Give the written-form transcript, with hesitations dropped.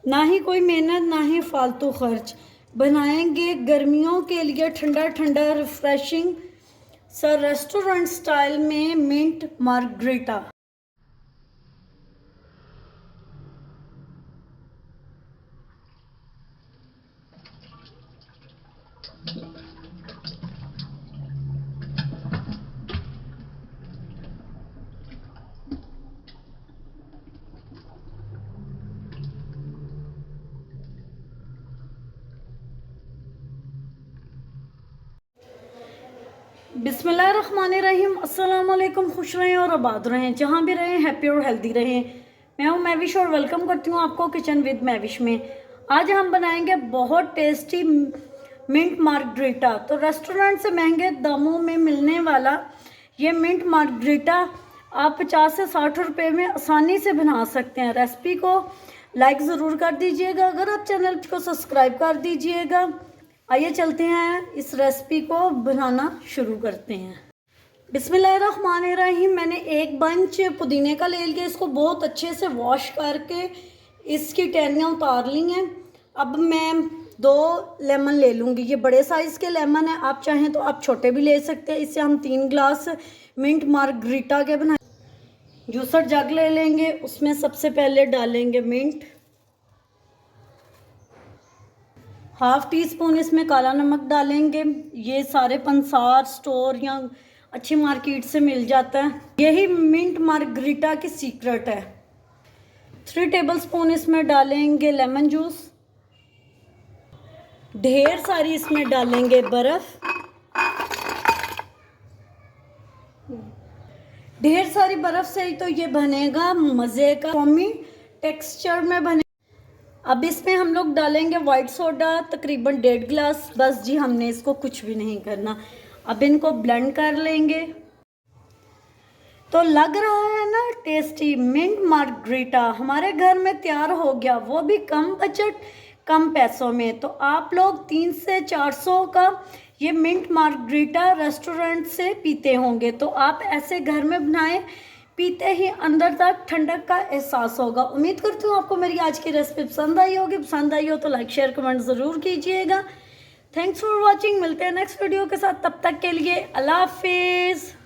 ना ही कोई मेहनत ना ही फालतू खर्च। बनाएंगे गर्मियों के लिए ठंडा ठंडा रिफ्रेशिंग सर रेस्टोरेंट स्टाइल में मिंट मार्गरीटा। बिस्मिल्लाहिर्रहमानिर्रहीम। अस्सलाम वालेकुम। खुश रहें और आबाद रहें, जहाँ भी रहें हैप्पी और हेल्दी रहें। मैं हूँ मैविश और वेलकम करती हूँ आपको किचन विद मैविश में। आज हम बनाएंगे बहुत टेस्टी मिंट मार्गरीटा। तो रेस्टोरेंट से महंगे दामों में मिलने वाला ये मिंट मार्गरीटा आप 50 से 60 रुपये में आसानी से बना सकते हैं। रेसिपी को लाइक ज़रूर कर दीजिएगा, अगर आप चैनल को सब्सक्राइब कर दीजिएगा। आइए चलते हैं, इस रेसिपी को बनाना शुरू करते हैं। बिस्मिल्लाहिर्रहमानिर्रहीम। मैंने एक बंच पुदीने का ले लिया, इसको बहुत अच्छे से वॉश करके इसकी टहनियाँ उतार ली हैं। अब मैं 2 लेमन ले लूँगी, ये बड़े साइज़ के लेमन है, आप चाहें तो आप छोटे भी ले सकते हैं। इससे हम 3 ग्लास मिंट मार्गरीटा के बनाए। जूसर जग ले लेंगे, उसमें सबसे पहले डालेंगे मिंट, हाफ टी स्पून इसमें काला नमक डालेंगे। ये सारे पंसार स्टोर या अच्छी मार्केट से मिल जाता है, यही मिंट मार्गरीटा की सीक्रेट है। 3 टेबलस्पून इसमें डालेंगे लेमन जूस, ढेर सारी इसमें डालेंगे बर्फ, ढेर सारी बर्फ से ही तो ये बनेगा मज़े का फोमी टेक्सचर में बने। अब इसमें हम लोग डालेंगे वाइट सोडा, तकरीबन 1.5 गिलास। बस जी, हमने इसको कुछ भी नहीं करना। अब इनको ब्लेंड कर लेंगे। तो लग रहा है ना टेस्टी मिंट मार्गरीटा हमारे घर में तैयार हो गया, वो भी कम बजट कम पैसों में। तो आप लोग 300 से 400 का ये मिंट मार्गरीटा रेस्टोरेंट से पीते होंगे, तो आप ऐसे घर में बनाएं, पीते ही अंदर तक ठंडक का एहसास होगा। उम्मीद करती हूँ आपको मेरी आज की रेसिपी पसंद आई होगी। पसंद आई हो तो लाइक शेयर कमेंट ज़रूर कीजिएगा। Thanks for watching. मिलते हैं नेक्स्ट वीडियो के साथ, तब तक के लिए अल्लाह हाफिज़।